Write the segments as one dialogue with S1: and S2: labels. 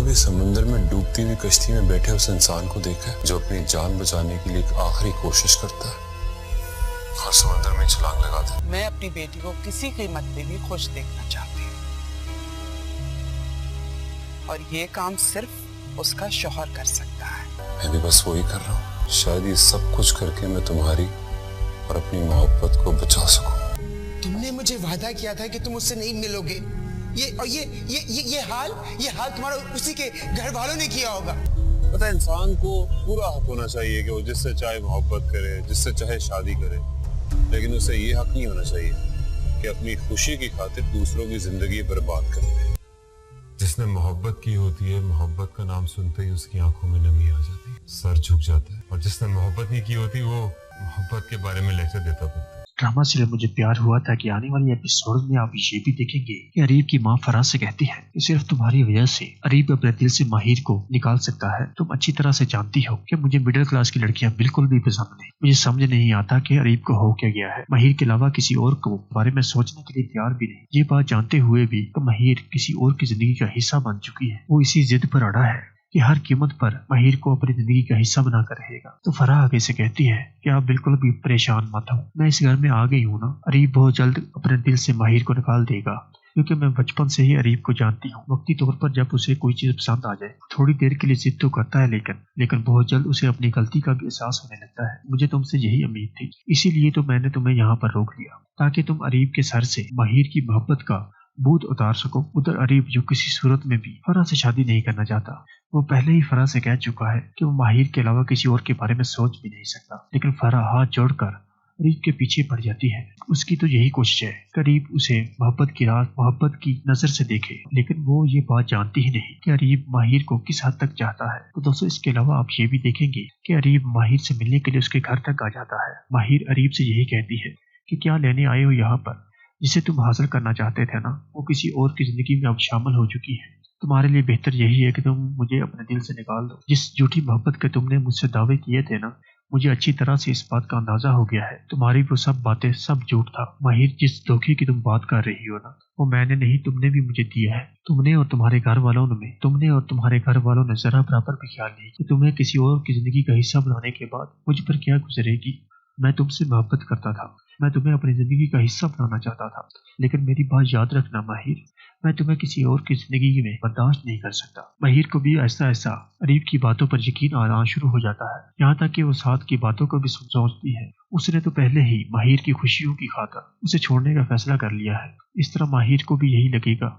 S1: कभी समुद्र में डूबती हुई कश्ती में बैठे उस इंसान को देखा है जो अपनी जान बचाने के लिए एक आखिरी कोशिश करता है और समुद्र में छलांग लगा दे।
S2: मैं अपनी बेटी को किसी कीमत पे भी खुश देखना चाहती हूँ और ये काम सिर्फ उसका शौहर कर सकता है।
S1: मैं भी बस वही कर रहा हूँ। शायद ये सब कुछ करके मैं तुम्हारी और अपनी मोहब्बत को बचा सकूं।
S3: तुमने मुझे वादा किया था कि तुम उससे नहीं मिलोगे। ये हाल तुम्हारा उसी के घर वालों ने किया होगा।
S4: पता है, इंसान को पूरा हक होना चाहिए कि वो जिससे चाहे मोहब्बत करे, जिससे चाहे शादी करे, लेकिन उसे ये हक नहीं होना चाहिए कि अपनी खुशी की खातिर दूसरों की जिंदगी बर्बाद कर दे। जिसने मोहब्बत की होती है, मोहब्बत का नाम सुनते ही उसकी आंखों में नमी आ जाती है, सर झुक जाता है, और जिसने मोहब्बत नहीं की होती वो मोहब्बत के बारे में लेक्चर देता फिरता है।
S5: ड्रामा सीरियल मुझे प्यार हुआ था कि आने वाली एपिसोड में आप ये भी देखेंगे कि अरीब की मां फराज से कहती है कि सिर्फ तुम्हारी वजह से अरीब अपने दिल से माहिर को निकाल सकता है। तुम अच्छी तरह से जानती हो कि मुझे मिडिल क्लास की लड़कियां बिल्कुल भी पसंद नहीं। मुझे समझ नहीं आता कि अरीब को हो क्या गया है। माहिर के अलावा किसी और को बारे में सोचने के लिए तैयार भी नहीं। ये बात जानते हुए भी कि माहिर किसी और की जिंदगी का हिस्सा बन चुकी है, वो इसी जिद पर अड़ा है कि हर कीमत पर माहिर को अपनी जिंदगी का हिस्सा बनाकर रहेगा। तो फराह आगे से कहती है कि आप बिल्कुल भी परेशान मत हो, मैं इस घर में आ गई हूँ ना। अरीब बहुत जल्द अपने दिल से माहिर को निकाल देगा, क्योंकि मैं बचपन से ही अरीब को जानती हूँ। वक्ती तौर पर जब उसे कोई चीज पसंद आ जाए थोड़ी देर के लिए जिद तो करता है, लेकिन बहुत जल्द उसे अपनी गलती का भी एहसास होने लगता है। मुझे तुमसे यही उम्मीद थी, इसीलिए तो मैंने तुम्हें यहाँ पर रोक लिया ताकि तुम अरीब के सर से माहिर की मोहब्बत का भूत उतार सको। उधर अरीब जो किसी सूरत में भी फराह से शादी नहीं करना चाहता, वो पहले ही फराह से कह चुका है कि वो माहिर के अलावा किसी और के बारे में सोच भी नहीं सकता। लेकिन फराह हाथ जोड़कर अरीब के पीछे पड़ जाती है। उसकी तो यही कोशिश है कि अरीब उसे मोहब्बत की रात मोहब्बत की नजर से देखे, लेकिन वो ये बात जानती ही नहीं कि अरीब माहिर को किस हद तक चाहता है। तो दोस्तों, इसके अलावा आप ये भी देखेंगे कि अरीब माहिर से मिलने के लिए उसके घर तक आ जाता है। माहिर अरीब से यही कहती है कि क्या लेने आए हो यहाँ पर, जिसे तुम हासिल करना चाहते थे ना, वो किसी और की जिंदगी में अब शामिल हो चुकी है। तुम्हारे लिए बेहतर यही है कि तुम मुझे अपने दिल से निकाल दो। जिस झूठी मोहब्बत के तुमने मुझसे दावे किए थे ना, मुझे अच्छी तरह से इस बात का अंदाजा हो गया है। तुम्हारी वो सब बातें सब झूठ था। माहिर, जिस धोखे की तुम बात कर रही हो ना, वो मैंने नहीं, तुमने भी मुझे दिया है। तुमने और तुम्हारे घर वालों ने जरा बराबर भी ख्याल नहीं कि तुम्हें किसी और की जिंदगी का हिस्सा बनाने के बाद मुझ पर क्या गुजरेगी। मैं तुमसे मोहब्बत करता था, मैं तुम्हें अपनी जिंदगी का हिस्सा बनाना चाहता था, लेकिन मेरी बात याद रखना माहिर, मैं तुम्हें किसी और की जिंदगी में बर्दाश्त नहीं कर सकता। माहिर को भी ऐसा अरीब की बातों पर यकीन आना शुरू हो जाता है, यहाँ तक कि वो साथ की बातों को भी सोचती है। उसने तो पहले ही माहिर की खुशियों की खातिर उसे छोड़ने का फैसला कर लिया है। इस तरह माहिर को भी यही लगेगा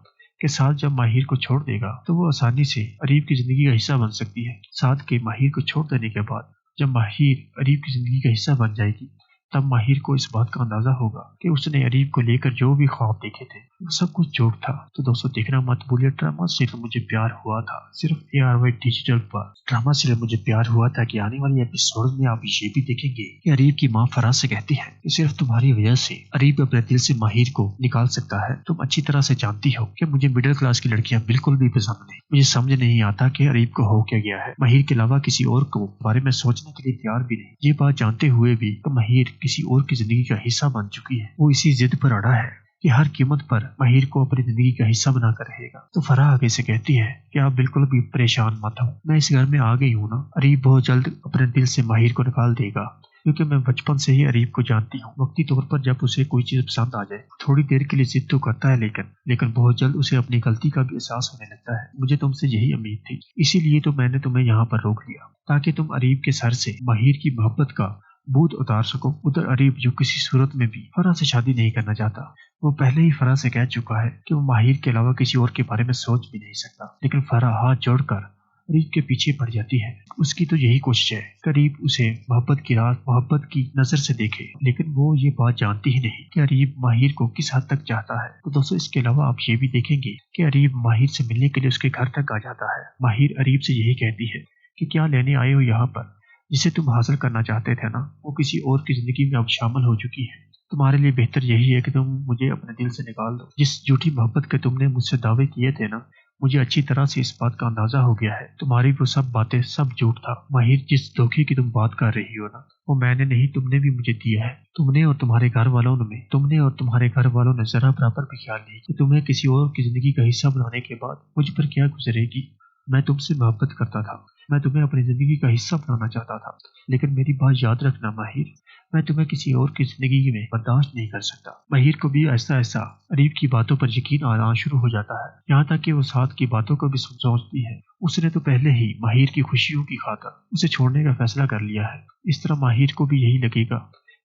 S5: कि साथ जब माहिर को छोड़ देगा तो वो आसानी से अरीब की जिंदगी का हिस्सा बन सकती है। साथ के माहिर को छोड़ देने के बाद जब माहिर अरीब की जिंदगी का हिस्सा बन जाएगी, तब माहिर को इस बात का अंदाजा होगा कि उसने अरीब को लेकर जो भी ख्वाब देखे थे वो सब कुछ झूठ था। तो दोस्तों, देखना मत भूलिए ड्रामा सीरियल मुझे प्यार हुआ था, सिर्फ ARY डिजिटल पर। ड्रामा सीरियल मुझे प्यार हुआ था कि आने वाली एपिसोड में आप ये भी देखेंगे कि अरीब की मां फराज से कहती है कि सिर्फ तुम्हारी वजह से अरीब अपने दिल से माहिर को निकाल सकता है। तुम अच्छी तरह से जानती हो कि मुझे मिडिल क्लास की लड़कियां बिल्कुल भी पसंद नहीं। मुझे समझ नहीं आता कि अरीब को हो क्या गया है। माहिर के अलावा किसी और को बारे में सोचने के लिए तैयार भी नहीं। ये बात जानते हुए भी कि माहिर किसी और की जिंदगी का हिस्सा बन चुकी है, वो इसी जिद पर अड़ा है कि हर कीमत पर माहिर को अपनी जिंदगी का हिस्सा बनाकर रहेगा। तो फराह आगे से कहती है कि आप बिल्कुल भी परेशान मत हो, मैं इस घर में आ गई हूँ ना। अरीब बहुत जल्द अपने दिल से माहिर को निकाल देगा, क्योंकि मैं बचपन से ही अरीब को जानती हूँ। वक्ती तौर पर जब उसे कोई चीज पसंद आ जाए थोड़ी देर के लिए जिद तो करता है, लेकिन बहुत जल्द उसे अपनी गलती का भी एहसास होने लगता है। मुझे तुमसे यही उम्मीद थी, इसीलिए तो मैंने तुम्हें यहाँ पर रोक लिया ताकि तुम अरीब के सर से माहिर की मोहब्बत का भूत उतार सको। उधर अरीब जो किसी सूरत में भी फराह से शादी नहीं करना चाहता, वो पहले ही फराह से कह चुका है कि वो माहिर के अलावा किसी और के बारे में सोच भी नहीं सकता। लेकिन फराह हाथ जोड़कर अरीब के पीछे पड़ जाती है। उसकी तो यही कोशिश है कि अरीब उसे मोहब्बत की रात मोहब्बत की नजर से देखे, लेकिन वो ये बात जानती ही नहीं कि अरीब माहिर को किस हद तक चाहता है। तो दोस्तों, इसके अलावा आप ये भी देखेंगे कि अरीब माहिर से मिलने के लिए उसके घर तक आ जाता है। माहिर अरीब से यही कहती है कि क्या लेने आए हो यहाँ पर, जिसे तुम हासिल करना चाहते थे ना, वो किसी और की जिंदगी में अब शामिल हो चुकी है। तुम्हारे लिए बेहतर यही है कि तुम मुझे अपने दिल से निकाल दो। जिस झूठी मोहब्बत के तुमने मुझसे दावे किए थे ना, मुझे अच्छी तरह से इस बात का अंदाजा हो गया है। तुम्हारी वो सब बातें सब झूठ था। माहिर, जिस धोखे की तुम बात कर रही हो ना, वो मैंने नहीं, तुमने भी मुझे दिया है। तुमने और तुम्हारे घर वालों ने जरा बराबर भी ख्याल नहीं कि तुम्हें किसी और की जिंदगी का हिस्सा बनाने के बाद मुझ पर क्या गुजरेगी। मैं तुमसे मोहब्बत करता था, मैं तुम्हें अपनी जिंदगी का हिस्सा बनाना चाहता था, लेकिन मेरी बात याद रखना माहिर, मैं तुम्हें किसी और की जिंदगी में बर्दाश्त नहीं कर सकता। माहिर को भी ऐसा ऐसा अरीब की बातों पर यकीन आना शुरू हो जाता है, यहाँ तक कि वो साथ की बातों को भी सोचती है। उसने तो पहले ही माहिर की खुशियों की खातिर उसे छोड़ने का फैसला कर लिया है। इस तरह माहिर को भी यही लगेगा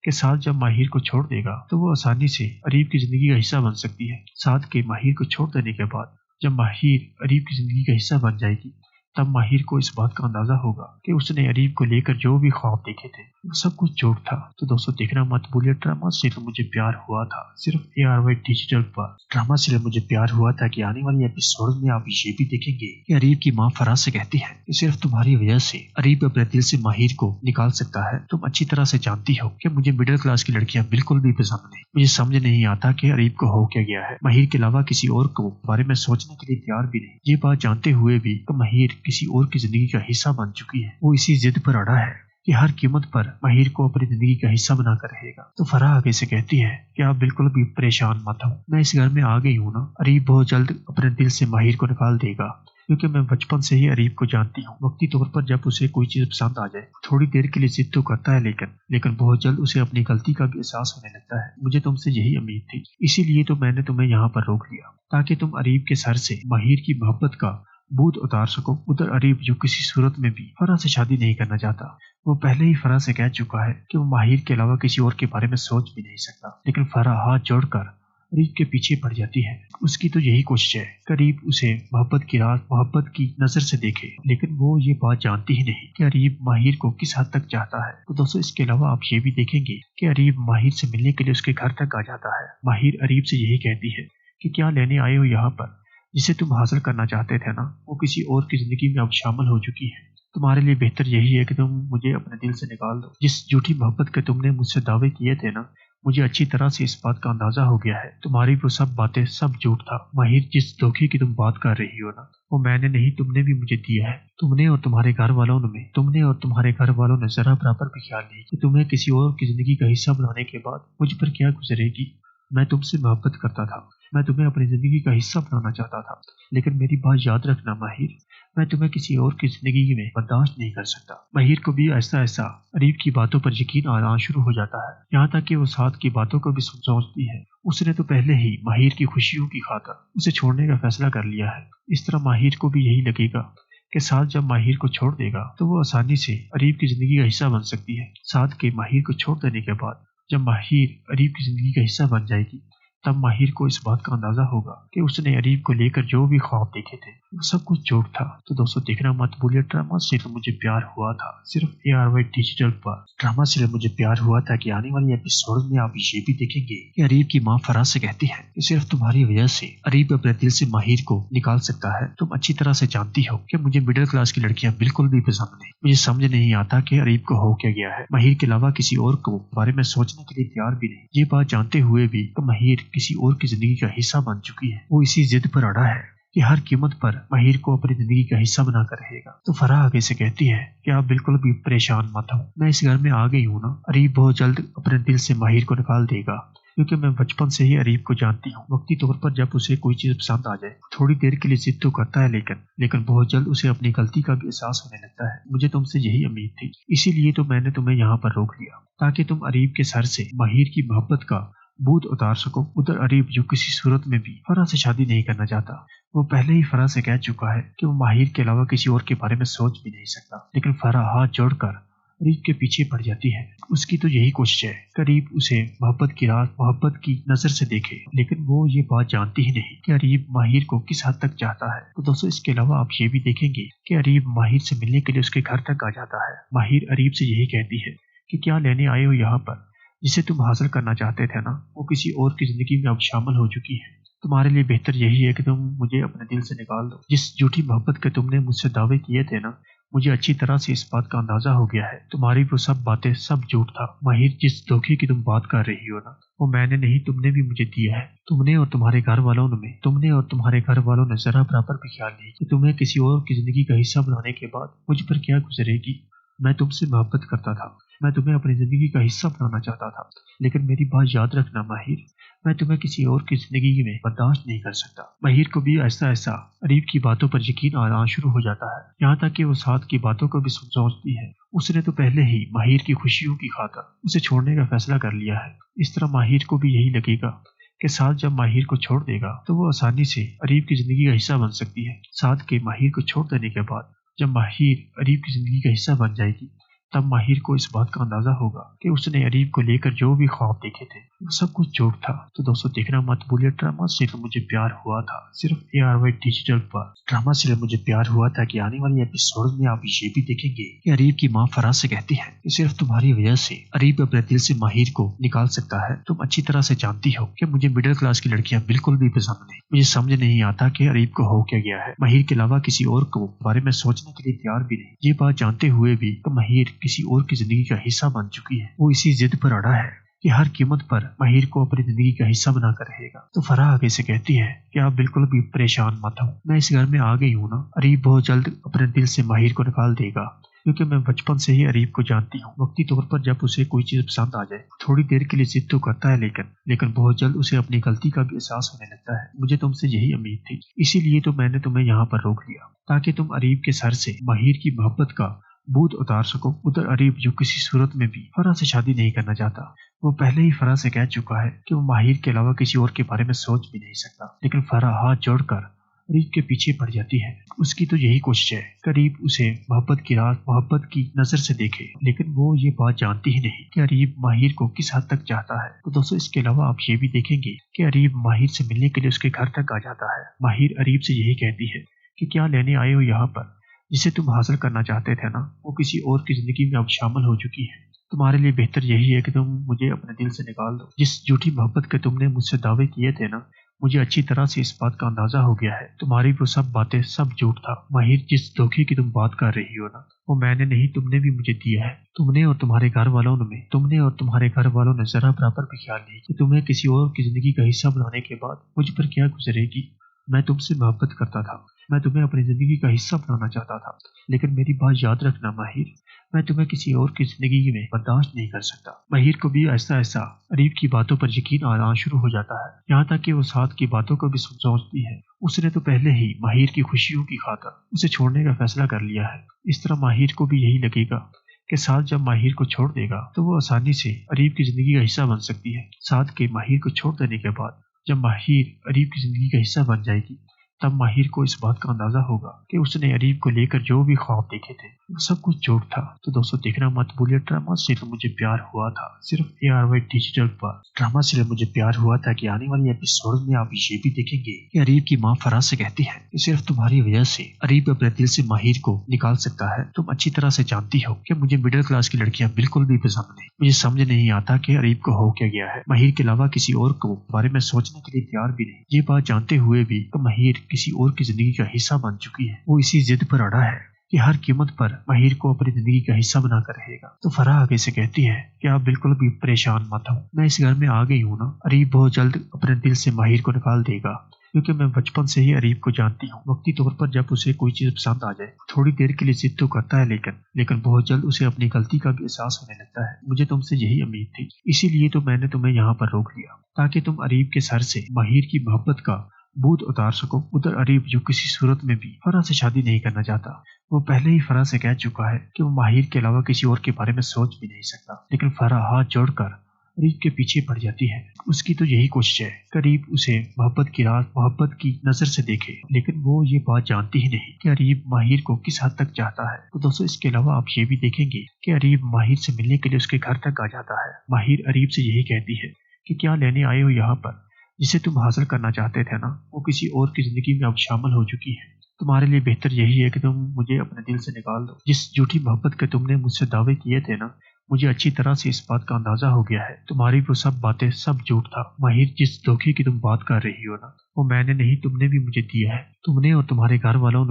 S5: कि साथ जब माहिर को छोड़ देगा तो वो आसानी से अरीब की जिंदगी का हिस्सा बन सकती है। साथ के माहिर को छोड़ देने के बाद जब माहिर अरीब की जिंदगी का हिस्सा बन जाएगी, तब माहिर को इस बात का अंदाजा होगा कि उसने अरीब को लेकर जो भी ख्वाब देखे थे वो सब कुछ झूठ था। तो दोस्तों देखना मत भूलिए ड्रामा सीरियल मुझे प्यार हुआ था सिर्फ ARY डिजिटल पर। ड्रामा सीरियल मुझे प्यार हुआ था कि आने वाले एपिसोड में आप ये भी देखेंगे कि अरीब की माँ फराज से कहती है कि सिर्फ तुम्हारी वजह से अरीब अपने दिल से माहिर को निकाल सकता है। तुम अच्छी तरह से जानती हो कि मुझे मिडिल क्लास की लड़कियां बिल्कुल भी पसंद नहीं। मुझे समझ नहीं आता कि अरीब को हो क्या गया है। माहिर के अलावा किसी और को बारे में सोचने के लिए तैयार भी नहीं। ये बात जानते हुए भी कि माहिर किसी और की जिंदगी का हिस्सा बन चुकी है, वो इसी जिद पर अड़ा है कि हर कीमत पर माहिर को अपनी जिंदगी का हिस्सा बनाकर रहेगा। तो फराह आगे से कहती है कि आप बिल्कुल भी परेशान मत हो, मैं इस घर में आ गई हूँ ना। अरीब बहुत जल्द अपने दिल से माहिर को निकाल देगा, क्योंकि मैं बचपन से ही अरीब को जानती हूँ। वक्ती तौर पर जब उसे कोई चीज पसंद आ जाए थोड़ी देर के लिए जिद तो करता है, लेकिन बहुत जल्द उसे अपनी गलती का भी एहसास होने लगता है। मुझे तुमसे यही उम्मीद थी, इसीलिए तो मैंने तुम्हें यहाँ पर रोक लिया ताकि तुम अरीब के सर से माहिर की मोहब्बत का बोझ उतार सको। उधर अरीब जो किसी सूरत में भी फराह से शादी नहीं करना चाहता, वो पहले ही फराह से कह चुका है कि वो माहिर के अलावा किसी और के बारे में सोच भी नहीं सकता। लेकिन फराह हाथ जोड़कर अरीब के पीछे पड़ जाती है। उसकी तो यही कोशिश है कि अरीब उसे मोहब्बत की नजर से देखे, लेकिन वो ये बात जानती ही नहीं कि अरीब माहिर को किस हद तक चाहता है। तो दोस्तों इसके अलावा आप ये भी देखेंगे कि अरीब माहिर से मिलने के लिए उसके घर तक आ जाता है। माहिर अरीब से यही कहती है कि क्या लेने आए हो यहाँ पर, जिसे तुम हासिल करना चाहते थे ना, वो किसी और की जिंदगी में अब शामिल हो चुकी है। तुम्हारे लिए बेहतर यही है कि तुम मुझे अपने दिल से निकाल दो। जिस झूठी मोहब्बत के तुमने मुझसे दावे किए थे ना, मुझे अच्छी तरह से इस बात का अंदाजा हो गया है। तुम्हारी वो सब बातें सब झूठ था। माहिर जिस धोखे की तुम बात कर रही हो ना, वो मैंने नहीं तुमने भी मुझे दिया है। तुमने और तुम्हारे घर वालों ने जरा बराबर भी ख्याल नहीं कि तुम्हें किसी और की जिंदगी का हिस्सा बनाने के बाद मुझ पर क्या गुजरेगी। मैं तुमसे मोहब्बत करता था, मैं तुम्हें अपनी जिंदगी का हिस्सा बनाना चाहता था, लेकिन मेरी बात याद रखना माहिर, मैं तुम्हें किसी और की जिंदगी में बर्दाश्त नहीं कर सकता। माहिर को भी ऐसा अरीब की बातों पर यकीन आना शुरू हो जाता है, यहाँ तक कि वो साथ की बातों को भी सोचती है। उसने तो पहले ही माहिर की खुशियों की खातिर उसे छोड़ने का फैसला कर लिया है। इस तरह माहिर को भी यही लगेगा कि साथ जब माहिर को छोड़ देगा तो वो आसानी से अरीब की जिंदगी का हिस्सा बन सकती है। साथ के माहिर को छोड़ देने के बाद जब माहिर अरीब की जिंदगी का हिस्सा बन जाएगी, तब माहिर को इस बात का अंदाजा होगा कि उसने अरीब को लेकर जो भी ख्वाब देखे थे वो सब कुछ झूठ था। तो दोस्तों देखना मत भूलिए ड्रामा सीरियल मुझे प्यार हुआ था सिर्फ ARY डिजिटल पर। ड्रामा सीरियल मुझे प्यार हुआ था कि आने वाले एपिसोड में आप ये भी देखेंगे कि अरीब की माँ फराज से कहती है कि सिर्फ तुम्हारी वजह से अरीब अपने दिल से माहिर को निकाल सकता है। तुम अच्छी तरह से जानती हो कि मुझे मिडिल क्लास की लड़कियां बिल्कुल भी पसंद नहीं। मुझे समझ नहीं आता कि अरीब को हो क्या गया है। माहिर के अलावा किसी और को बारे में सोचने के लिए तैयार भी नहीं। ये बात जानते हुए भी कि माहिर किसी और की जिंदगी का हिस्सा बन चुकी है, वो इसी जिद पर अड़ा है कि हर कीमत पर माहिर को अपनी जिंदगी का हिस्सा बनाकर रहेगा। तो फराह आगे से कहती है कि आप बिल्कुल भी परेशान मत हो, मैं इस घर में आ गई हूँ ना। अरीब बहुत जल्द अपने दिल से माहिर को निकाल देगा, क्योंकि मैं बचपन से ही अरीब को जानती हूँ। वक्ती तौर पर जब उसे कोई चीज पसंद आ जाए थोड़ी देर के लिए जिद तो करता है, लेकिन बहुत जल्द उसे अपनी गलती का भी एहसास होने लगता है। मुझे तुमसे यही उम्मीद थी, इसीलिए तो मैंने तुम्हें यहाँ पर रोक लिया ताकि तुम अरीब के सर से माहिर की मोहब्बत का बोझ उतार सको। उधर अरीब जो किसी सूरत में भी फराह से शादी नहीं करना चाहता, वो पहले ही फराह से कह चुका है कि वो माहिर के अलावा किसी और के बारे में सोच भी नहीं सकता। लेकिन फराह हाथ जोड़कर अरीब के पीछे पड़ जाती है। उसकी तो यही कोशिश है कि अरीब उसे मोहब्बत की नजर से देखे, लेकिन वो ये बात जानती ही नहीं कि अरीब माहिर को किस हद तक चाहता है। तो दोस्तों इसके अलावा आप ये भी देखेंगे कि अरीब माहिर से मिलने के लिए उसके घर तक आ जाता है। माहिर अरीब से यही कहती है कि क्या लेने आए हो यहाँ पर, जिसे तुम हासिल करना चाहते थे ना, वो किसी और की जिंदगी में अब शामिल हो चुकी है। तुम्हारे लिए बेहतर यही है कि तुम मुझे अपने दिल से निकाल दो। जिस झूठी मोहब्बत के तुमने मुझसे दावे किए थे ना, मुझे अच्छी तरह से इस बात का अंदाजा हो गया है। तुम्हारी वो सब बातें सब झूठ था। माहिर जिस धोखे की तुम बात कर रही हो ना, वो मैंने नहीं तुमने भी मुझे दिया है। तुमने और तुम्हारे घर वालों ने जरा बराबर भी ख्याल नहीं कि तुम्हें किसी और की जिंदगी का हिस्सा बनाने के बाद मुझ पर क्या गुजरेगी। मैं तुमसे मोहब्बत करता था, मैं तुम्हें अपनी जिंदगी का हिस्सा बनाना चाहता था, लेकिन मेरी बात याद रखना माहिर, मैं तुम्हें किसी और की जिंदगी में बर्दाश्त नहीं कर सकता। माहिर को भी ऐसा ऐसा अरीब की बातों पर यकीन आना शुरू हो जाता है, यहाँ तक कि वो साथ की बातों को भी सोचती है। उसने तो पहले ही माहिर की खुशियों की खातिर उसे छोड़ने का फैसला कर लिया है। इस तरह माहिर को भी यही लगेगा कि साथ जब माहिर को छोड़ देगा तो वो आसानी से अरीब की जिंदगी का हिस्सा बन सकती है। साथ के माहिर को छोड़ देने के बाद जब माहिर अरीब की जिंदगी का हिस्सा बन जाएगी, तब माहिर को इस बात का अंदाजा होगा कि उसने अरीब को लेकर जो भी ख्वाब देखे थे वो सब कुछ झूठ था। तो दोस्तों देखना मत भूलिए ड्रामा सीरियल मुझे प्यार हुआ था सिर्फ ARY डिजिटल पर। ड्रामा सीरियल मुझे प्यार हुआ था कि आने वाले एपिसोड में आप ये भी देखेंगे कि अरीब की माँ फराज से कहती है कि सिर्फ तुम्हारी वजह से अरीब अपने दिल से माहिर को निकाल सकता है। तुम अच्छी तरह से जानती हो कि मुझे मिडिल क्लास की लड़कियां बिल्कुल भी पसंद नहीं। मुझे समझ नहीं आता कि अरीब को हो क्या गया है। माहिर के अलावा किसी और को बारे में सोचने के लिए तैयार भी नहीं। ये बात जानते हुए भी कि माहिर किसी और की जिंदगी का हिस्सा बन चुकी है, वो इसी जिद पर अड़ा है कि हर कीमत पर माहिर को अपनी जिंदगी का हिस्सा बनाकर रहेगा। तो फराह आगे से कहती है कि आप बिल्कुल भी परेशान मत हो, मैं इस घर में आ गई हूँ ना। अरीब बहुत जल्द अपने दिल से माहिर को निकाल देगा, क्योंकि मैं बचपन से ही अरीब को जानती हूँ। वक्ती तौर पर जब उसे कोई चीज पसंद आ जाए थोड़ी देर के लिए जिद तो करता है, लेकिन बहुत जल्द उसे अपनी गलती का भी एहसास होने लगता है। मुझे तुमसे यही उम्मीद थी, इसीलिए तो मैंने तुम्हें यहाँ पर रोक लिया ताकि तुम अरीब के सर से माहिर की मोहब्बत का भूत उतार सको। उधर अरीब जो किसी सूरत में भी फराह से शादी नहीं करना चाहता, वो पहले ही फराह से कह चुका है कि वो माहिर के अलावा किसी और के बारे में सोच भी नहीं सकता। लेकिन फराह हाथ जोड़कर अरीब के पीछे पड़ जाती है। उसकी तो यही कोशिश है कि अरीब उसे मोहब्बत की रात मोहब्बत की नजर से देखे, लेकिन वो ये बात जानती ही नहीं कि अरीब माहिर को किस हद तक चाहता है। तो दोस्तों इसके अलावा आप ये भी देखेंगे कि अरीब माहिर से मिलने के लिए उसके घर तक आ जाता है। माहिर अरीब से यही कहती है कि क्या लेने आए हो यहाँ पर, जिसे तुम हासिल करना चाहते थे ना, वो किसी और की जिंदगी में अब शामिल हो चुकी है। तुम्हारे लिए बेहतर यही है कि तुम मुझे अपने दिल से निकाल दो। जिस झूठी मोहब्बत के तुमने मुझसे दावे किए थे ना, मुझे अच्छी तरह से इस बात का अंदाजा हो गया है। तुम्हारी वो सब बातें सब झूठ था। माहिर जिस धोखे की तुम बात कर रही हो ना, वो मैंने नहीं, तुमने भी मुझे दिया है। तुमने और तुम्हारे घर वालों ने जरा बराबर भी ख्याल नहीं कि तुम्हें किसी और की जिंदगी का हिस्सा बनाने के बाद मुझ पर क्या गुजरेगी। मैं तुमसे मोहब्बत करता था, मैं तुम्हें अपनी जिंदगी का हिस्सा बनाना चाहता था, लेकिन मेरी बात याद रखना माहिर, मैं तुम्हें किसी और की जिंदगी में बर्दाश्त नहीं कर सकता। माहिर को भी ऐसा ऐसा अरीब की बातों पर यकीन आना शुरू हो जाता है, यहाँ तक कि वो साथ की बातों को भी सोचती है। उसने तो पहले ही माहिर की खुशियों की खातिर उसे छोड़ने का फैसला कर लिया है। इस तरह माहिर को भी यही लगेगा कि साथ जब माहिर को छोड़ देगा तो वो आसानी से अरीब की जिंदगी का हिस्सा बन सकती है। साथ के माहिर को छोड़ देने के बाद जब माहिर अरीब की जिंदगी का हिस्सा बन जाएगी, तब माहिर को इस बात का अंदाजा होगा कि उसने अरीब को लेकर जो भी ख्वाब देखे थे वो सब कुछ झूठ था। तो दोस्तों देखना मत भूलिए ड्रामा सीरियल मुझे प्यार हुआ था सिर्फ ARY डिजिटल पर। ड्रामा सीरियल मुझे प्यार हुआ था कि आने वाले एपिसोड में आप ये भी देखेंगे कि अरीब की माँ फराज से कहती है कि सिर्फ तुम्हारी वजह से अरीब अपने दिल से माहिर को निकाल सकता है। तुम अच्छी तरह से जानती हो कि मुझे मिडिल क्लास की लड़कियां बिल्कुल भी पसंद नहीं। मुझे समझ नहीं आता कि अरीब को हो क्या गया है। माहिर के अलावा किसी और को बारे में सोचने के लिए तैयार भी नहीं। ये बात जानते हुए भी कि माहिर किसी और की जिंदगी का हिस्सा बन चुकी है, वो इसी जिद पर अड़ा है कि हर कीमत पर माहिर को अपनी जिंदगी का हिस्सा बनाकर रहेगा। तो फराह आगे से कहती है कि आप बिल्कुल भी परेशान मत हो, मैं इस घर में आ गई हूँ ना। अरीब बहुत जल्द अपने दिल से माहिर को निकाल देगा, क्योंकि मैं बचपन से ही अरीब को जानती हूँ। वक्ती तौर पर जब उसे कोई चीज पसंद आ जाए थोड़ी देर के लिए जिद तो करता है, लेकिन बहुत जल्द उसे अपनी गलती का भी एहसास होने लगता है। मुझे तुमसे यही उम्मीद थी, इसीलिए तो मैंने तुम्हें यहाँ पर रोक लिया ताकि तुम अरीब के सर से माहिर की मोहब्बत का भूत उतार सको। उधर अरीब जो किसी सूरत में भी फराह से शादी नहीं करना चाहता, वो पहले ही फराह से कह चुका है कि वो माहिर के अलावा किसी और के बारे में सोच भी नहीं सकता। लेकिन फराह हाथ जोड़कर अरीब के पीछे पड़ जाती है। उसकी तो यही कोशिश है कि अरीब उसे मोहब्बत की रात मोहब्बत की नजर से देखे, लेकिन वो ये बात जानती ही नहीं कि अरीब माहिर को किस हद तक चाहता है। तो दोस्तों इसके अलावा आप ये भी देखेंगे कि अरीब माहिर से मिलने के लिए उसके घर तक आ जाता है। माहिर अरीब से यही कहती है कि क्या लेने आए हो यहाँ पर, जिसे तुम हासिल करना चाहते थे ना, वो किसी और की जिंदगी में अब शामिल हो चुकी है। तुम्हारे लिए बेहतर यही है कि तुम मुझे अपने दिल से निकाल दो। जिस झूठी मोहब्बत के तुमने मुझसे दावे किए थे ना, मुझे अच्छी तरह से इस बात का अंदाजा हो गया है। तुम्हारी वो सब बातें सब झूठ था। माहिर जिस धोखे की तुम बात कर रही हो ना, वो मैंने नहीं, तुमने भी मुझे दिया है। तुमने और तुम्हारे घर वालों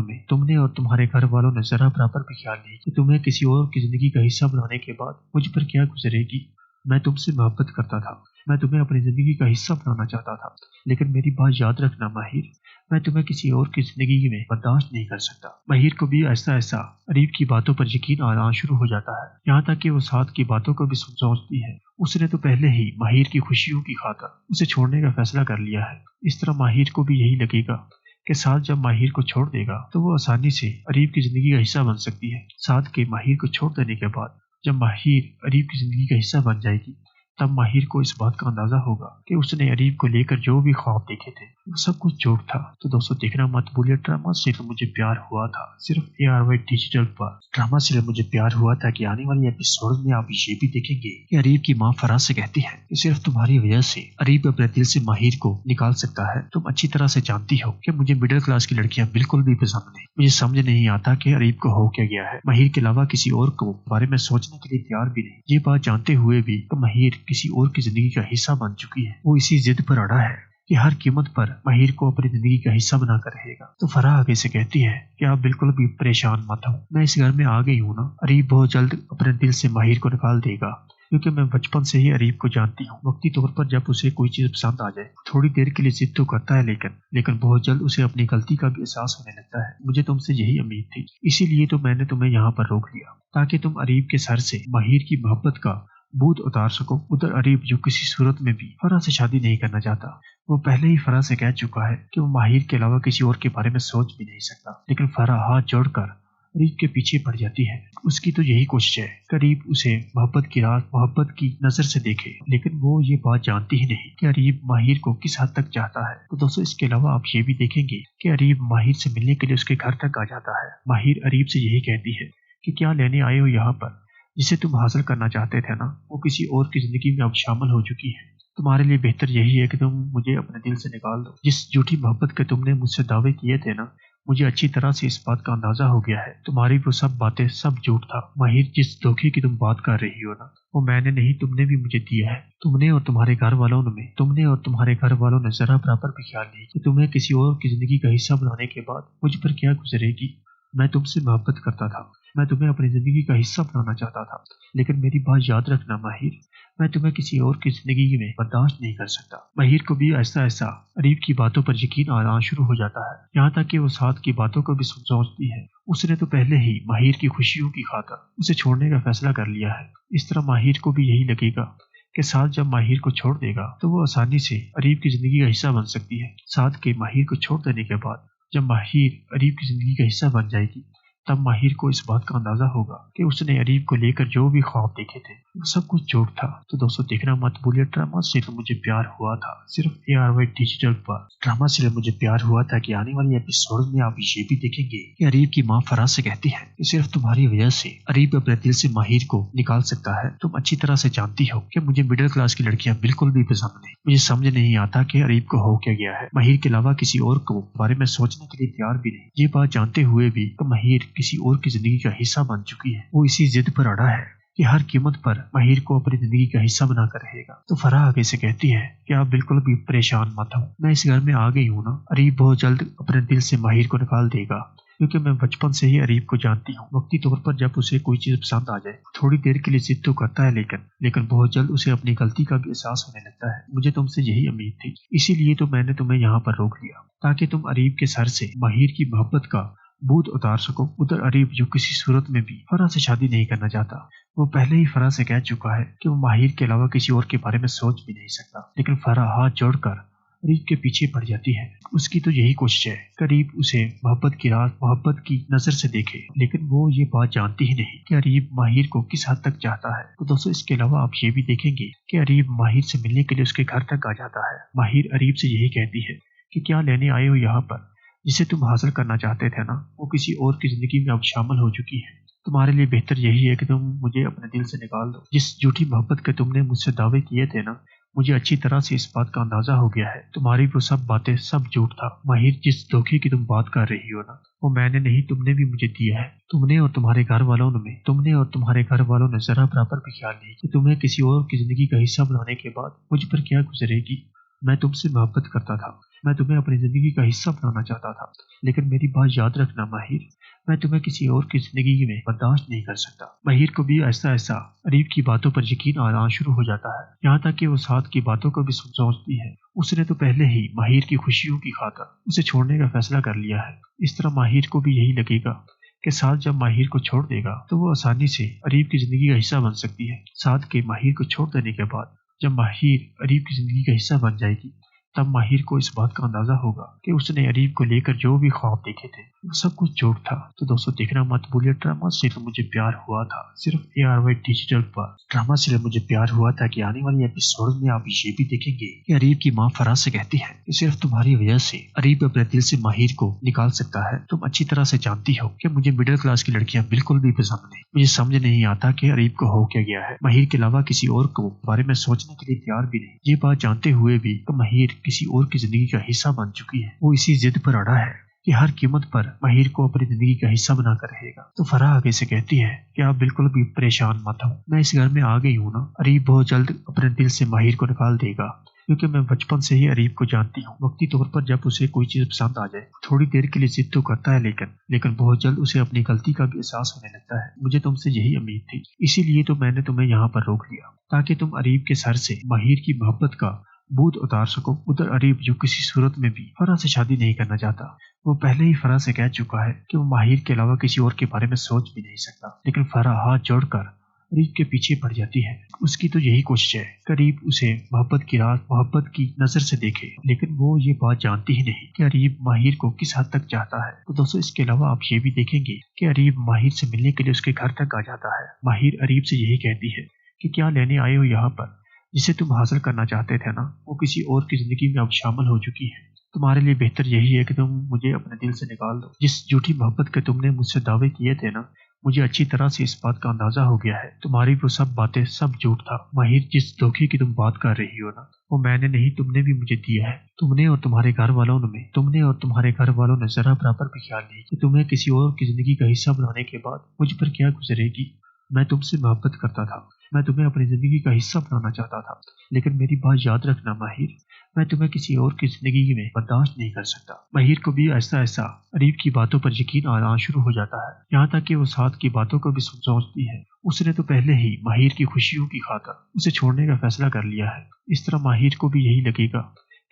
S5: ने जरा बराबर भी ख्याल नहीं कि तुम्हें किसी और की जिंदगी का हिस्सा बनाने के बाद मुझ पर क्या गुजरेगी। मैं तुमसे मोहब्बत करता था, मैं तुम्हें अपनी जिंदगी का हिस्सा बनाना चाहता था, लेकिन मेरी बात याद रखना माहिर, मैं तुम्हें किसी और की जिंदगी में बर्दाश्त नहीं कर सकता। माहिर को भी ऐसा ऐसा अरीब की बातों पर यकीन आना शुरू हो जाता है, यहाँ तक कि वो साथ की बातों को भी सोचती है। उसने तो पहले ही माहिर की खुशियों की खातिर उसे छोड़ने का फैसला कर लिया है। इस तरह माहिर को भी यही लगेगा कि साथ जब माहिर को छोड़ देगा तो वो आसानी से अरीब की जिंदगी का हिस्सा बन सकती है। साथ के माहिर को छोड़ देने के बाद जब माहिर अरीब की जिंदगी का हिस्सा बन जाएगी, तब माहिर को इस बात का अंदाजा होगा कि उसने अरीब को लेकर जो भी ख्वाब देखे थे वो सब कुछ झूठ था। तो दोस्तों देखना मत भूलिए ड्रामा सीरियल मुझे प्यार हुआ था, सिर्फ ARY डिजिटल पर। ड्रामा सीरियल मुझे प्यार हुआ था कि आने वाले एपिसोड में आप ये भी देखेंगे कि अरीब की माँ फराज से कहती है कि सिर्फ तुम्हारी वजह से अरीब अपने दिल से माहिर को निकाल सकता है। तुम अच्छी तरह से जानती हो कि मुझे मिडिल क्लास की लड़कियां बिल्कुल भी पसंद नहीं। मुझे समझ नहीं आता कि अरीब को हो क्या गया है। माहिर के अलावा किसी और को बारे में सोचने के लिए तैयार भी नहीं। ये बात जानते हुए भी कि माहिर किसी और की जिंदगी का हिस्सा बन चुकी है, वो इसी जिद पर अड़ा है कि हर कीमत पर माहिर को अपनी जिंदगी का हिस्सा बनाकर रहेगा। तो फराह आगे से कहती है कि आप बिल्कुल भी परेशान मत हो, मैं इस घर में आ गई हूँ ना। अरीब बहुत जल्द अपने दिल से माहिर को निकाल देगा, क्योंकि मैं बचपन से ही अरीब को जानती हूँ। वक्ती तौर पर जब उसे कोई चीज पसंद आ जाए थोड़ी देर के लिए जिद तो करता है, लेकिन बहुत jल्द उसे अपनी गलती का भी एहसास होने लगता है। मुझे तुमसे यही उम्मीद थी, इसीलिए तो मैंने तुम्हें यहाँ पर रोक लिया, ताकि तुम अरीब के सर से माहिर की मोहब्बत का बोझ उतार सको। उधर अरीब जो किसी सूरत में भी फराह से शादी नहीं करना चाहता, वो पहले ही फराह से कह चुका है कि वो माहिर के अलावा किसी और के बारे में सोच भी नहीं सकता। लेकिन फराह हाथ जोड़कर अरीब के पीछे पड़ जाती है। उसकी तो यही कोशिश है कि अरीब उसे मोहब्बत की रात मोहब्बत की नजर से देखे, लेकिन वो ये बात जानती ही नहीं कि अरीब माहिर को किस हद तक चाहता है। तो दोस्तों इसके अलावा आप ये भी देखेंगे कि अरीब माहिर से मिलने के लिए उसके घर तक आ जाता है। माहिर अरीब से यही कहती है कि क्या लेने आए हो यहाँ पर, जिसे तुम हासिल करना चाहते थे ना, वो किसी और की जिंदगी में अब शामिल हो चुकी है। तुम्हारे लिए बेहतर यही है कि तुम मुझे अपने दिल से निकाल दो। जिस झूठी मोहब्बत के तुमने मुझसे दावे किए थे ना, मुझे अच्छी तरह से इस बात का अंदाजा हो गया है। तुम्हारी वो सब बातें सब झूठ था। माहिर जिस धोखे की तुम बात कर रही हो ना, वो मैंने नहीं, तुमने भी मुझे दिया है। तुमने और तुम्हारे घर वालों ने जरा बराबर भी ख्याल नहीं कि तुम्हें किसी और की जिंदगी का हिस्सा बनाने के बाद मुझ पर क्या गुजरेगी। मैं तुमसे मोहब्बत करता था, मैं तुम्हें अपनी जिंदगी का हिस्सा बनाना चाहता था, लेकिन मेरी बात याद रखना माहिर, मैं तुम्हें किसी और की जिंदगी में बर्दाश्त नहीं कर सकता। माहिर को भी ऐसा ऐसा अरीब की बातों पर यकीन आना शुरू हो जाता है, यहाँ तक कि वो साथ की बातों को भी सोचती है। उसने तो पहले ही माहिर की खुशियों की खातिर उसे छोड़ने का फैसला कर लिया है। इस तरह माहिर को भी यही लगेगा कि साथ जब माहिर को छोड़ देगा तो वो आसानी से अरीब की जिंदगी का हिस्सा बन सकती है। साथ के माहिर को छोड़ देने के बाद जब माहिर अरीब की जिंदगी का हिस्सा बन जाएगी, तब माहिर को इस बात का अंदाजा होगा कि उसने अरीब को लेकर जो भी ख्वाब देखे थे वो सब कुछ झूठ था। तो दोस्तों देखना मत भूलिए ड्रामा सीरियल मुझे प्यार हुआ था, सिर्फ ARY डिजिटल पर। ड्रामा सीरियल मुझे प्यार हुआ था कि आने वाले एपिसोड में आप ये भी देखेंगे कि अरीब की माँ फराज से कहती है कि सिर्फ तुम्हारी वजह से अरीब अपने दिल से माहिर को निकाल सकता है। तुम अच्छी तरह से जानती हो कि मुझे मिडिल क्लास की लड़कियां बिल्कुल भी पसंद नहीं। मुझे समझ नहीं आता कि अरीब को हो क्या गया है। माहिर के अलावा किसी और को बारे में सोचने के लिए तैयार भी नहीं। ये बात जानते हुए भी कि माहिर किसी और की जिंदगी का हिस्सा बन चुकी है, वो इसी जिद पर अड़ा है कि हर कीमत पर माहिर को अपनी जिंदगी का हिस्सा बनाकर रहेगा। तो फराह आगे से कहती है कि आप बिल्कुल भी परेशान मत हो, मैं इस घर में आ गई हूँ ना। अरीब बहुत जल्द अपने दिल से माहिर को निकाल देगा, क्योंकि मैं बचपन से ही अरीब को जानती हूँ। वक्ती तौर पर जब उसे कोई चीज पसंद आ जाए थोड़ी देर के लिए जिद तो करता है, लेकिन बहुत जल्द उसे अपनी गलती का भी एहसास होने लगता है। मुझे तुमसे यही उम्मीद थी, इसीलिए तो मैंने तुम्हें यहाँ पर रोक लिया, ताकि तुम अरीब के सर से माहिर की मोहब्बत का बोझ उतार सको। उधर अरीब जो किसी सूरत में भी फराह से शादी नहीं करना चाहता, वो पहले ही फराह से कह चुका है कि वो माहिर के अलावा किसी और के बारे में सोच भी नहीं सकता। लेकिन फराह हाथ जोड़कर अरीब के पीछे पड़ जाती है। उसकी तो यही कोशिश है कि अरीब उसे मोहब्बत की रात मोहब्बत की नजर से देखे, लेकिन वो ये बात जानती ही नहीं कि अरीब माहिर को किस हद तक चाहता है। तो दोस्तों इसके अलावा आप ये भी देखेंगे कि अरीब माहिर से मिलने के लिए उसके घर तक आ जाता है। माहिर अरीब से यही कहती है कि क्या लेने आए हो यहाँ पर, जिसे तुम हासिल करना चाहते थे ना, वो किसी और की जिंदगी में अब शामिल हो चुकी है। तुम्हारे लिए बेहतर यही है कि तुम मुझे अपने दिल से निकाल दो। जिस झूठी मोहब्बत के तुमने मुझसे दावे किए थे ना, मुझे अच्छी तरह से इस बात का अंदाजा हो गया है। तुम्हारी वो सब बातें सब झूठ था। माहिर जिस धोखे की तुम बात कर रही हो ना, वो मैंने नहीं, तुमने भी मुझे दिया है। तुमने और तुम्हारे घर वालों ने जरा बराबर भी ख्याल नहीं कि तुम्हें किसी और की जिंदगी का हिस्सा बनाने के बाद मुझ पर क्या गुजरेगी। मैं तुमसे मोहब्बत करता था, मैं तुम्हें अपनी जिंदगी का हिस्सा बनाना चाहता था, लेकिन मेरी बात याद रखना माहिर, मैं तुम्हें किसी और की जिंदगी में बर्दाश्त नहीं कर सकता। माहिर को भी ऐसा ऐसा अरीब की बातों पर यकीन आना शुरू हो जाता है, यहाँ तक कि वो साथ की बातों को भी सोचती है। उसने तो पहले ही माहिर की खुशियों की खातिर उसे छोड़ने का फैसला कर लिया है। इस तरह माहिर को भी यही लगेगा कि साथ जब माहिर को छोड़ देगा तो वो आसानी से अरीब की जिंदगी का हिस्सा बन सकती है। साथ के माहिर को छोड़ देने के बाद जब माहिर अरीब की जिंदगी का हिस्सा बन जाएगी तब माहिर को इस बात का अंदाजा होगा कि उसने अरीब को लेकर जो भी ख्वाब देखे थे वो सब कुछ झूठ था। तो दोस्तों देखना मत भूलिए ड्रामा सिर्फ मुझे प्यार हुआ था सिर्फ ARY डिजिटल पर। ड्रामा सिर्फ मुझे प्यार हुआ था कि आने वाले एपिसोड में आप ये भी देखेंगे कि अरीब की माँ फराज से कहती है कि सिर्फ तुम्हारी वजह से अरीब अपने दिल से माहिर को निकाल सकता है। तुम अच्छी तरह से जानती हो कि मुझे मिडिल क्लास की लड़कियां बिल्कुल भी पसंद नहीं। मुझे समझ नहीं आता कि अरीब को हो क्या गया है। माहिर के अलावा किसी और को बारे में सोचने के लिए तैयार भी नहीं। ये बात जानते हुए भी कि माहिर किसी और की जिंदगी का हिस्सा बन चुकी है, वो इसी जिद पर अड़ा है कि हर कीमत पर माहिर को अपनी जिंदगी का हिस्सा बनाकर रहेगा। तो फराह आगे से कहती है कि आप बिल्कुल भी परेशान मत हो, मैं इस घर में आ गई हूँ ना। अरीब बहुत जल्द अपने दिल से माहिर को निकाल देगा क्योंकि मैं बचपन से ही अरीब को जानती हूँ। वक्ती तौर पर जब उसे कोई चीज पसंद आ जाए थोड़ी देर के लिए जिद तो करता है लेकिन बहुत जल्द उसे अपनी गलती का भी एहसास होने लगता है। मुझे तुमसे यही उम्मीद थी, इसीलिए तो मैंने तुम्हें यहाँ पर रोक लिया ताकि तुम अरीब के सर से माहिर की मोहब्बत का बूझ उतार सको। उधर अरीब जो किसी सूरत में भी फराह से शादी नहीं करना चाहता, वो पहले ही फराह से कह चुका है कि वो माहिर के अलावा किसी और के बारे में सोच भी नहीं सकता। लेकिन फराह हाथ जोड़कर अरीब के पीछे पड़ जाती है। उसकी तो यही कोशिश है कि अरीब उसे मोहब्बत की रात मोहब्बत की नजर से देखे, लेकिन वो ये बात जानती ही नहीं कि अरीब माहिर को किस हद तक चाहता है। तो दोस्तों इसके अलावा आप ये भी देखेंगे कि अरीब माहिर से मिलने के लिए उसके घर तक आ जाता है। माहिर अरीब से यही कहती है कि क्या लेने आए हो यहाँ पर, जिसे तुम हासिल करना चाहते थे ना वो किसी और की जिंदगी में अब शामिल हो चुकी है। तुम्हारे लिए बेहतर यही है कि तुम मुझे अपने दिल से निकाल दो। जिस झूठी मोहब्बत के तुमने मुझसे दावे किए थे ना, मुझे अच्छी तरह से इस बात का अंदाजा हो गया है। तुम्हारी वो सब बातें सब झूठ था। माहिर जिस धोखे की तुम बात कर रही हो ना, वो मैंने नहीं तुमने भी मुझे दिया है। तुमने और तुम्हारे घर वालों ने जरा बराबर भी ख्याल नहीं कि तुम्हें किसी और की जिंदगी का हिस्सा बनाने के बाद मुझ पर क्या गुजरेगी। मैं तुमसे मोहब्बत करता था, मैं तुम्हें अपनी जिंदगी का हिस्सा बनाना चाहता था, लेकिन मेरी बात याद रखना माहिर, मैं तुम्हें किसी और की जिंदगी में बर्दाश्त नहीं कर सकता। माहिर को भी ऐसा ऐसा अरीब की बातों पर यकीन आना शुरू हो जाता है, यहाँ तक कि वो साथ की बातों को भी सोचती है। उसने तो पहले ही माहिर की खुशियों की खातिर उसे छोड़ने का फैसला कर लिया है। इस तरह माहिर को भी यही लगेगा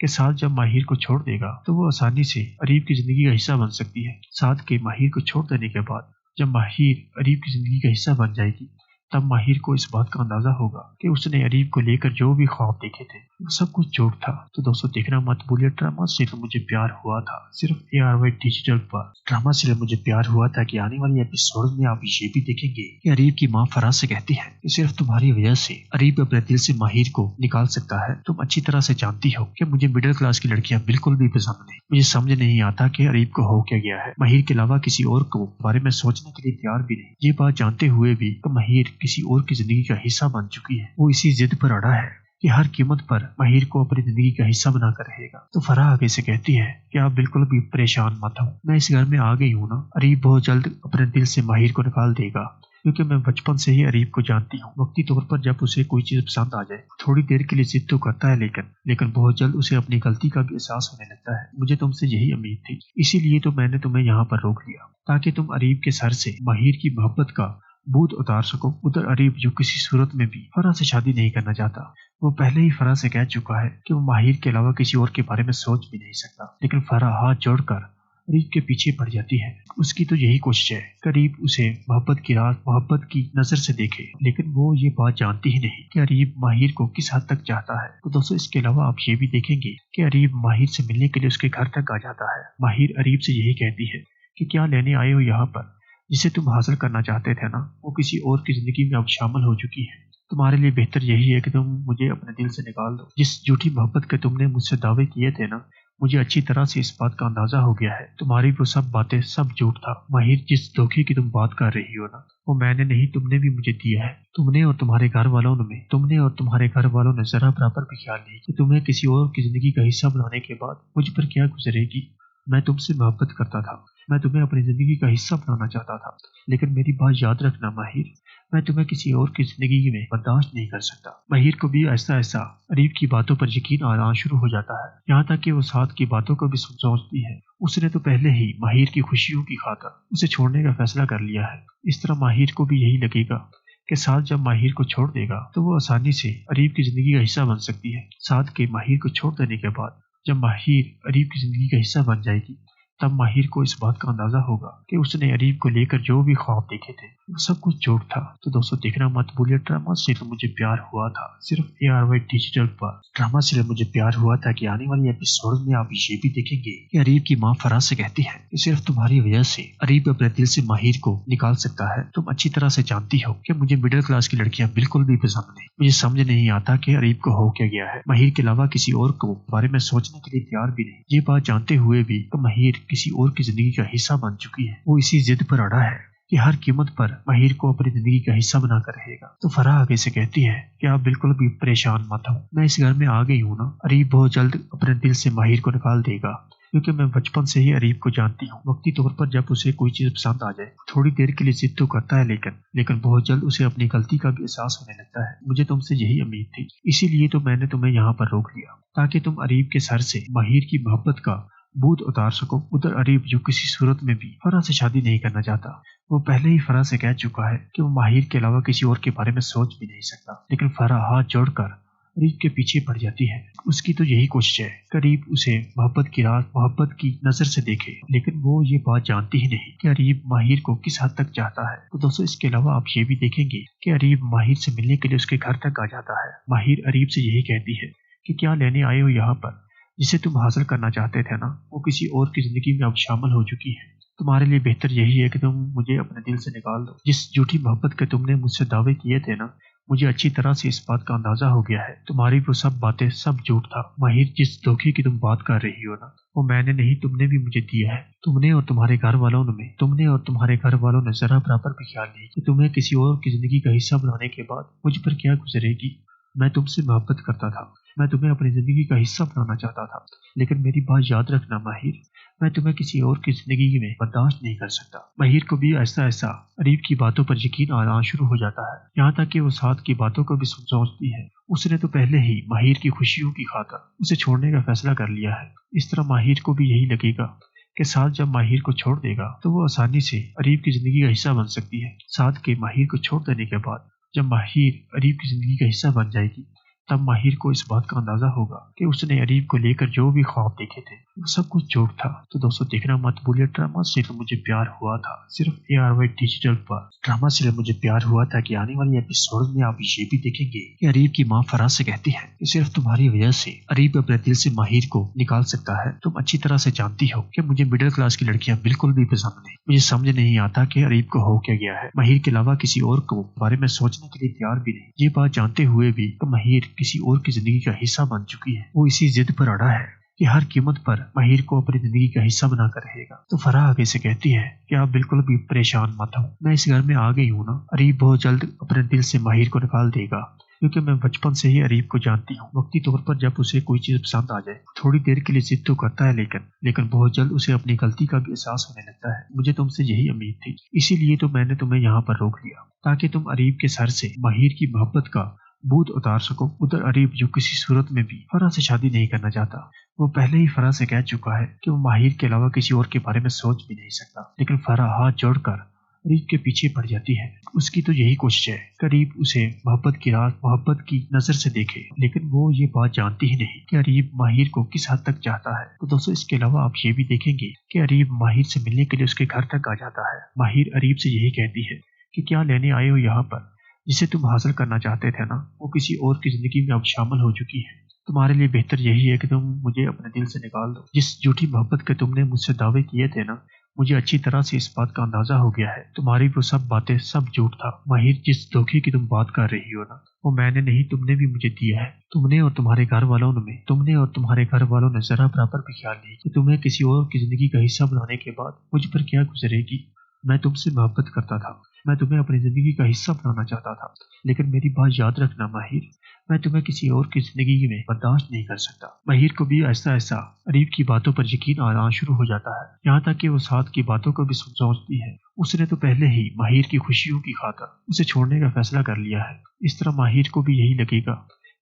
S5: कि साथ जब माहिर को छोड़ देगा तो वो आसानी से अरीब की जिंदगी का हिस्सा बन सकती है। साथ के माहिर को छोड़ देने के बाद जब माहिर अरीब की जिंदगी का हिस्सा बन जाएगी तब माहिर को इस बात का अंदाजा होगा कि उसने अरीब को लेकर जो भी ख्वाब देखे थे वो सब कुछ झूठ था। तो दोस्तों देखना मत भूलिए ड्रामा सिर्फ मुझे प्यार हुआ था सिर्फ ARY डिजिटल पर। ड्रामा सिर्फ मुझे प्यार हुआ था कि आने वाले एपिसोड में आप ये भी देखेंगे कि अरीब की माँ फराज से कहती है कि सिर्फ तुम्हारी वजह से अरीब अपने दिल से माहिर को निकाल सकता है। तुम अच्छी तरह से जानती हो कि मुझे मिडिल क्लास की लड़कियां बिल्कुल भी पसंद नहीं। मुझे समझ नहीं आता कि अरीब को हो क्या गया है। माहिर के अलावा किसी और को बारे में सोचने के लिए तैयार भी नहीं। ये बात जानते हुए भी कि माहिर किसी और की जिंदगी का हिस्सा बन चुकी है, वो इसी जिद पर अड़ा है कि हर कीमत पर माहिर को अपनी जिंदगी का हिस्सा बनाकर रहेगा। तो फराह आगे से कहती है कि आप बिल्कुल भी परेशान मत हो, मैं इस घर में आ गई हूँ ना। अरीब बहुत जल्द अपने दिल से माहिर को निकाल देगा क्योंकि मैं बचपन से ही अरीब को जानती हूँ। वक्ती तौर पर जब उसे कोई चीज पसंद आ जाए थोड़ी देर के लिए जिद तो करता है लेकिन बहुत जल्द उसे अपनी गलती का भी एहसास होने लगता है। मुझे तुमसे यही उम्मीद थी, इसीलिए तो मैंने तुम्हें यहाँ पर रोक लिया ताकि तुम अरीब के सर से माहिर की मोहब्बत का बूझ उतार सको। उधर अरीब जो किसी सूरत में भी फराह से शादी नहीं करना चाहता, वो पहले ही फराह से कह चुका है कि वो माहिर के अलावा किसी और के बारे में सोच भी नहीं सकता। लेकिन फराह हाथ जोड़कर अरीब के पीछे पड़ जाती है। उसकी तो यही कोशिश है कि अरीब उसे मोहब्बत की रात मोहब्बत की नजर से देखे, लेकिन वो ये बात जानती ही नहीं कि अरीब माहिर को किस हद तक चाहता है। तो दोस्तों इसके अलावा आप ये भी देखेंगे कि अरीब माहिर से मिलने के लिए उसके घर तक आ जाता है। माहिर अरीब से यही कहती है कि क्या लेने आए हो यहाँ पर, जिसे तुम हासिल करना चाहते थे ना वो किसी और की जिंदगी में अब शामिल हो चुकी है। तुम्हारे लिए बेहतर यही है कि तुम मुझे अपने दिल से निकाल दो। जिस झूठी मोहब्बत के तुमने मुझसे दावे किए थे ना, मुझे अच्छी तरह से इस बात का अंदाजा हो गया है। तुम्हारी वो सब बातें सब झूठ था। माहिर जिस धोखे की तुम बात कर रही हो ना, वो मैंने नहीं तुमने भी मुझे दिया है। तुमने और तुम्हारे घर वालों ने जरा बराबर भी ख्याल नहीं कि तुम्हें किसी और की जिंदगी का हिस्सा बनाने के बाद मुझ पर क्या गुजरेगी। मैं तुमसे मोहब्बत करता था, मैं तुम्हें अपनी जिंदगी का हिस्सा बनाना चाहता था, लेकिन मेरी बात याद रखना माहिर, मैं तुम्हें किसी और की जिंदगी में बर्दाश्त नहीं कर सकता। माहिर को भी ऐसा ऐसा अरीब की बातों पर यकीन आना शुरू हो जाता है, यहाँ तक कि वो साद की बातों को भी सोचती है। उसने तो पहले ही माहिर की खुशियों की खातिर उसे छोड़ने का फैसला कर लिया है। इस तरह माहिर को भी यही लगेगा कि साद जब माहिर को छोड़ देगा तो वो आसानी से अरीब की जिंदगी का हिस्सा बन सकती है। साद के माहिर को छोड़ देने के बाद जब माहिर अरीब की जिंदगी का हिस्सा बन जाएगी, तब माहिर को इस बात का अंदाजा होगा कि उसने अरीब को लेकर जो भी ख्वाब देखे थे वो सब कुछ झूठ था। तो दोस्तों देखना मत भूलिए ड्रामा सीरियल मुझे प्यार हुआ था सिर्फ ARY डिजिटल पर। ड्रामा सीरियल मुझे प्यार हुआ था कि आने वाले एपिसोड में आप ये भी देखेंगे कि अरीब की माँ फराज से कहती है कि सिर्फ तुम्हारी वजह से अरीब अपने दिल से माहिर को निकाल सकता है। तुम अच्छी तरह से जानती हो कि मुझे मिडिल क्लास की लड़कियां बिल्कुल भी पसंद नहीं। मुझे समझ नहीं आता कि अरीब को हो क्या गया है। माहिर के अलावा किसी और को बारे में सोचने के लिए तैयार भी नहीं। ये बात जानते हुए भी तो माहिर किसी और की जिंदगी का हिस्सा बन चुकी है। वो इसी जिद पर अड़ा है कि हर कीमत पर माहिर को अपनी जिंदगी का हिस्सा बनाकर रहेगा। तो फराह आगे से कहती है कि आप बिल्कुल भी परेशान मत हो, मैं इस घर में आ गई हूँ ना। अरीब बहुत जल्द अपने दिल से माहिर को निकाल देगा, क्योंकि मैं बचपन से ही अरीब को जानती हूँ। वक्ती तौर पर जब उसे कोई चीज पसंद आ जाए थोड़ी देर के लिए जिद तो करता है, लेकिन बहुत जल्द उसे अपनी गलती का भी एहसास होने लगता है। मुझे तुमसे यही उम्मीद थी, इसीलिए तो मैंने तुम्हें यहाँ पर रोक लिया ताकि तुम अरीब के सर से माहिर की मोहब्बत का भूत उतार सको। उधर अरीब जो किसी सूरत में भी फराह से शादी नहीं करना चाहता, वो पहले ही फराह से कह चुका है कि वो माहिर के अलावा किसी और के बारे में सोच भी नहीं सकता। लेकिन फराह हाथ जोड़कर अरीब के पीछे पड़ जाती है। उसकी तो यही कोशिश है कि अरीब उसे मोहब्बत की रात मोहब्बत की नजर से देखे, लेकिन वो ये बात जानती ही नहीं कि अरीब माहिर को किस हद तक चाहता है। तो दोस्तों इसके अलावा आप ये भी देखेंगे कि अरीब माहिर से मिलने के लिए उसके घर तक आ जाता है। माहिर अरीब से यही कहती है कि क्या लेने आए हो यहाँ पर, जिसे तुम हासिल करना चाहते थे ना, वो किसी और की जिंदगी में अब शामिल हो चुकी है। तुम्हारे लिए बेहतर यही है कि तुम मुझे अपने दिल से निकाल दो। जिस झूठी मोहब्बत के तुमने मुझसे दावे किए थे ना, मुझे अच्छी तरह से इस बात का अंदाजा हो गया है। तुम्हारी वो सब बातें सब झूठ था। माहिर जिस धोखे की तुम बात कर रही हो ना, वो मैंने नहीं तुमने भी मुझे दिया है। तुमने और तुम्हारे घर वालों ने जरा बराबर भी ख्याल नहीं कि तुम्हें किसी और की जिंदगी का हिस्सा बनाने के बाद मुझ पर क्या गुजरेगी। मैं तुमसे मोहब्बत करता था, मैं तुम्हें अपनी जिंदगी का हिस्सा बनाना चाहता था, लेकिन मेरी बात याद रखना माहिर, मैं तुम्हें किसी और की जिंदगी में बर्दाश्त नहीं कर सकता। माहिर को भी ऐसा अरीब की बातों पर यकीन आना शुरू हो जाता है, यहाँ तक कि वो साद की बातों को भी सोचती है। उसने तो पहले ही माहिर की खुशियों की खातिर उसे छोड़ने का फैसला कर लिया है। इस तरह माहिर को भी यही लगेगा कि साद जब माहिर को छोड़ देगा तो वो आसानी से अरीब की जिंदगी का हिस्सा बन सकती है। साद के माहिर को छोड़ देने के बाद जब माहिर अरीब की जिंदगी का हिस्सा बन जाएगी, तब माहिर को इस बात का अंदाजा होगा कि उसने अरीब को लेकर जो भी ख्वाब देखे थे वो सब कुछ झूठ था। तो दोस्तों देखना मत भूलिए ड्रामा सीरियल मुझे प्यार हुआ था सिर्फ ARY डिजिटल पर। ड्रामा सीरियल मुझे प्यार हुआ था कि आने वाले एपिसोड में आप ये भी देखेंगे कि अरीब की माँ फराज से कहती है कि सिर्फ तुम्हारी वजह से अरीब अपने दिल से माहिर को निकाल सकता है। तुम अच्छी तरह से जानती हो कि मुझे मिडिल क्लास की लड़कियां बिल्कुल भी पसंद नहीं। मुझे समझ नहीं आता कि अरीब को हो क्या गया है। माहिर के अलावा किसी और को बारे में सोचने के लिए तैयार भी नहीं। ये बात जानते हुए भी तो माहिर किसी और की जिंदगी का हिस्सा बन चुकी है। वो इसी जिद पर अड़ा है कि हर कीमत पर माहिर को अपनी जिंदगी का हिस्सा बनाकर रहेगा। तो फराह आगे से कहती है कि आप बिल्कुल भी परेशान मत हो, मैं इस घर में आ गई हूँ ना। अरीब बहुत जल्द अपने दिल से माहिर को निकाल देगा, क्योंकि मैं बचपन से ही अरीब को जानती हूँ। वक्ती तौर पर जब उसे कोई चीज पसंद आ जाए थोड़ी देर के लिए जिद तो करता है, लेकिन बहुत जल्द उसे अपनी गलती का भी एहसास होने लगता है। मुझे तुमसे यही उम्मीद थी, इसीलिए तो मैंने तुम्हें यहाँ पर रोक लिया ताकि तुम अरीब के सर से माहिर की मोहब्बत का भूत उतार सको। उधर अरीब जो किसी सूरत में भी फराह से शादी नहीं करना चाहता, वो पहले ही फराह से कह चुका है कि वो माहिर के अलावा किसी और के बारे में सोच भी नहीं सकता। लेकिन फराह हाथ जोड़कर अरीब के पीछे पड़ जाती है। उसकी तो यही कोशिश है कि अरीब उसे मोहब्बत की रात मोहब्बत की नजर से देखे, लेकिन वो ये बात जानती ही नहीं कि अरीब माहिर को किस हद तक चाहता है। तो दोस्तों इसके अलावा आप ये भी देखेंगे कि अरीब माहिर से मिलने के लिए उसके घर तक आ जाता है। माहिर अरीब से यही कहती है कि क्या लेने आए हो यहाँ पर, जिसे तुम हासिल करना चाहते थे ना, वो किसी और की जिंदगी में अब शामिल हो चुकी है। तुम्हारे लिए बेहतर यही है कि तुम मुझे अपने दिल से निकाल दो। जिस झूठी मोहब्बत के तुमने मुझसे दावे किए थे ना, मुझे अच्छी तरह से इस बात का अंदाजा हो गया है। तुम्हारी वो सब बातें सब झूठ था। माहिर जिस धोखे की तुम बात कर रही हो ना, वो मैंने नहीं तुमने भी मुझे दिया है। तुमने और तुम्हारे घर वालों ने जरा बराबर भी ख्याल नहीं कि तुम्हें किसी और की जिंदगी का हिस्सा बनाने के बाद मुझ पर क्या गुजरेगी। मैं तुमसे मोहब्बत करता था, मैं तुम्हें अपनी जिंदगी का हिस्सा बनाना चाहता था, लेकिन मेरी बात याद रखना माहिर, मैं तुम्हें किसी और की जिंदगी में बर्दाश्त नहीं कर सकता। माहिर को भी ऐसा ऐसा अरीब की बातों पर यकीन आना शुरू हो जाता है, यहाँ तक कि वो साद की बातों को भी सोचती है। उसने तो पहले ही माहिर की खुशियों की खातिर उसे छोड़ने का फैसला कर लिया है। इस तरह माहिर को भी यही लगेगा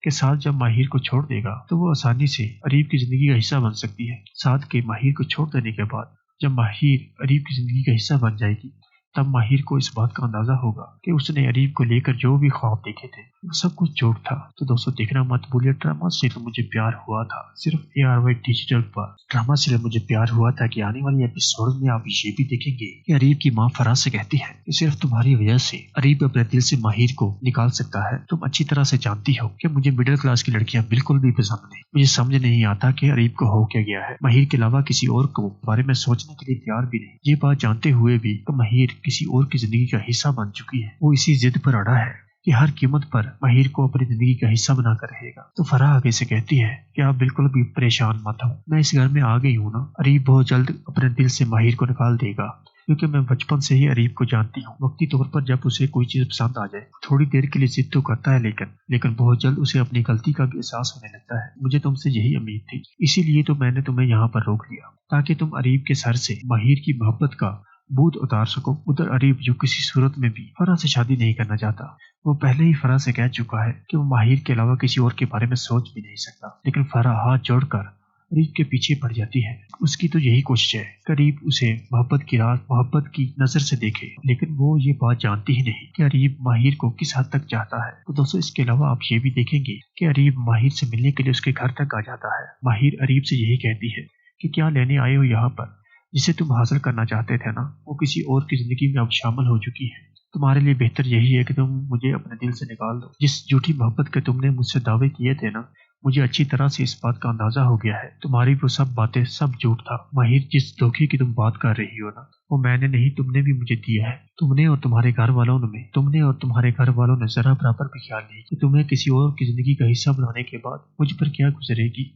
S5: कि साद जब माहिर को छोड़ देगा तो वो आसानी से अरीब की जिंदगी का हिस्सा बन सकती है। साद के माहिर को छोड़ देने के बाद जब माहिर अरीब की जिंदगी का हिस्सा बन जाएगी, तब माहिर को इस बात का अंदाजा होगा कि उसने अरीब को लेकर जो भी ख्वाब देखे थे वो सब कुछ झूठ था। तो दोस्तों देखना मत भूलिए ड्रामा से तो मुझे प्यार हुआ था सिर्फ ARY डिजिटल पर। ड्रामा से मुझे प्यार हुआ था कि आने वाले एपिसोड में आप ये भी देखेंगे कि अरीब की माँ फराज से कहती है कि सिर्फ तुम्हारी वजह से अरीब अपने दिल से माहिर को निकाल सकता है। तुम अच्छी तरह से जानती हो कि मुझे मिडिल क्लास की लड़कियां बिल्कुल भी पसंद नहीं। मुझे समझ नहीं आता कि अरीब को हो क्या गया है। माहिर के अलावा किसी और को बारे में सोचने के लिए तैयार भी नहीं। ये बात जानते हुए भी कि माहिर किसी और की जिंदगी का हिस्सा बन चुकी है, वो इसी जिद पर अड़ा है कि हर कीमत पर माहिर को अपनी जिंदगी का हिस्सा बनाकर रहेगा। तो फराह आगे से कहती है कि आप बिल्कुल भी परेशान मत हो, मैं इस घर में आ गई हूँ ना। अरीब बहुत जल्द अपने दिल से माहिर को निकाल देगा, क्योंकि मैं बचपन से ही अरीब को जानती हूँ। वक्ती तौर पर जब उसे कोई चीज पसंद आ जाए थोड़ी देर के लिए जिद तो करता है, लेकिन बहुत जल्द उसे अपनी गलती का भी एहसास होने लगता है। मुझे तुमसे यही उम्मीद थी, इसीलिए तो मैंने तुम्हें यहाँ पर रोक लिया ताकि तुम अरीब के सर से माहिर की मोहब्बत का भूत उतार सको। उधर अरीब जो किसी सूरत में भी फराह से शादी नहीं करना चाहता, वो पहले ही फराह से कह चुका है कि वो माहिर के अलावा किसी और के बारे में सोच भी नहीं सकता। लेकिन फराह हाथ जोड़कर अरीब के पीछे पड़ जाती है। उसकी तो यही कोशिश है कि अरीब उसे मोहब्बत की रात मोहब्बत की नजर से देखे, लेकिन वो ये बात जानती ही नहीं कि अरीब माहिर को किस हद तक चाहता है। तो दोस्तों इसके अलावा आप ये भी देखेंगे कि अरीब माहिर से मिलने के लिए उसके घर तक आ जाता है। माहिर अरीब से यही कहती है कि क्या लेने आए हो यहाँ पर, जिसे तुम हासिल करना चाहते थे ना, वो किसी और की जिंदगी में अब शामिल हो चुकी है। तुम्हारे लिए बेहतर यही है कि तुम मुझे अपने दिल से निकाल दो। जिस झूठी मोहब्बत के तुमने मुझसे दावे किए थे ना, मुझे अच्छी तरह से इस बात का अंदाजा हो गया है। तुम्हारी वो सब बातें सब झूठ था। माहिर जिस धोखे की तुम बात कर रही हो ना, वो मैंने नहीं तुमने भी मुझे दिया है। तुमने और तुम्हारे घर वालों ने जरा बराबर भी ख्याल नहीं कि तुम्हें किसी और की जिंदगी का हिस्सा बनाने के बाद मुझ पर क्या गुजरेगी।